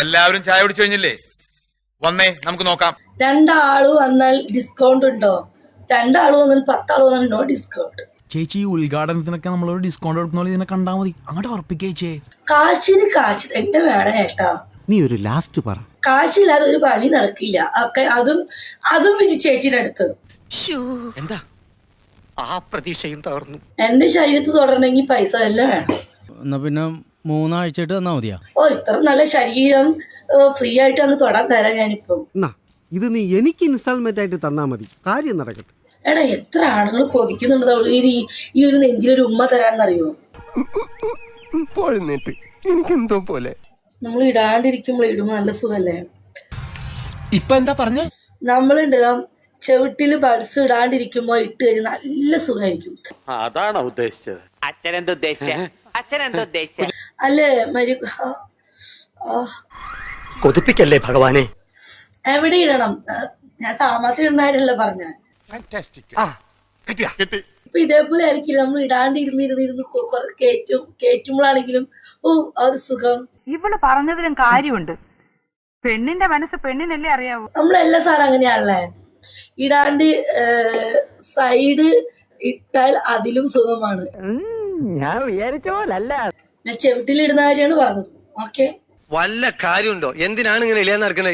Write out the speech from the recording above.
എല്ലാവരും ചായ കുടിച്ചു കഴിഞ്ഞില്ലേ? വന്നേ നമുക്ക് നോക്കാം. രണ്ടാള് വന്നാൽ ഡിസ്കൗണ്ട് ഉണ്ടോ? രണ്ടാള് വന്നാൽ 10 ആള് വന്നാൽ നോ ഡിസ്കൗണ്ട്. ചേച്ചി ഈ ഉദ്ഘാടനത്തിനൊക്കെ നമ്മളൊരു ഡിസ്കൗണ്ട് കൊടുക്കുന്ന പോലെ ഇതിനെ കണ്ടാൽ മതി. അങ്ങോട്ട് ഉറപ്പിക്കേച്ചേ. കാശിന് കാശ് തന്നെ വേണം ഏട്ടാ. നീ ഒരു ലാസ്റ്റ് പറ. കാശില്ലാതെ ഒരു പണി നടക്കില്ല. അതും വിജി ചേച്ചിയുടെ അടുത്ത്. എന്താ ആ പ്രതീക്ഷയും തകർന്നു. എന്റെ ശരീരത്ത് തുടരണമെങ്കിൽ പൈസ എല്ലാം വേണം. എന്നാ പിന്നെ 3 ആഴ്ചയായിട്ട് തന്നാ മതിയാ? ഓ, ഇത്ര നല്ല ശരീരം ഫ്രീ ആയിട്ട് അങ്ങ് തൊടാൻ തരാം ഞാനിപ്പം. ഇത് നീ എനിക്ക് ഇൻസ്റ്റാൾമെന്റ് ആയിട്ട് തന്നാ മതി, കാര്യം നടക്കട്ടെ. എടാ, എത്ര ആണുങ്ങൾ കൊതിക്കുന്നുണ്ട് ഈ ഒരു നെഞ്ചിലൊരു ഉമ്മ തരാന്നറിയോ? എനിക്കെന്തോ പോലെ. നമ്മൾ ഇടാണ്ടിരിക്കുമ്പോൾ ഇടുമ്പോ നല്ല സുഖല്ലേ? ഇപ്പൊ എന്താ പറഞ്ഞ? നമ്മളുണ്ടല്ലോ ചെവിട്ടില് ബഡ്സ് ഇടാണ്ടിരിക്കുമ്പോ ഇട്ട് കഴിഞ്ഞാൽ നല്ല സുഖമായിരിക്കും. അതാണോ ഉദ്ദേശിച്ചത്? അല്ലേ മരി? കൊതിപ്പിക്കല്ലേ ഭഗവാനെ. എവിടെ ഇടണം? ഞാൻ സാമാത്തിൽ ഇടുന്നതായിട്ടല്ല പറഞ്ഞ. ഇപ്പൊ ഇതേപോലെ ആയിരിക്കില്ല, നമ്മൾ ഇടാണ്ടിരുന്നിരുന്നിരുന്ന് കേറ്റുമ്പോഴാണെങ്കിലും ആ ഒരു സുഖം. ഇവള് പറഞ്ഞതിലും കാര്യമുണ്ട്. പെണ്ണിന്റെ മനസ്സ് പെണ്ണിനല്ലേ അറിയാവൂ. നമ്മളെല്ലാ സാധനം അങ്ങനെയാണല്ലേ. ഇടാണ്ട് സൈഡ് ഇട്ടാൽ അതിലും സുഖമാണ്. ഞാൻ വിചാരിച്ച പോലല്ല. ഞാൻ ചെവിട്ടിലിടുന്ന കാര്യമാണ് പറഞ്ഞത്. ഓക്കെ, വല്ല കാര്യമുണ്ടോ? എന്തിനാണ് ഇങ്ങനെ ഇല്ലാന്ന് നടക്കണേ?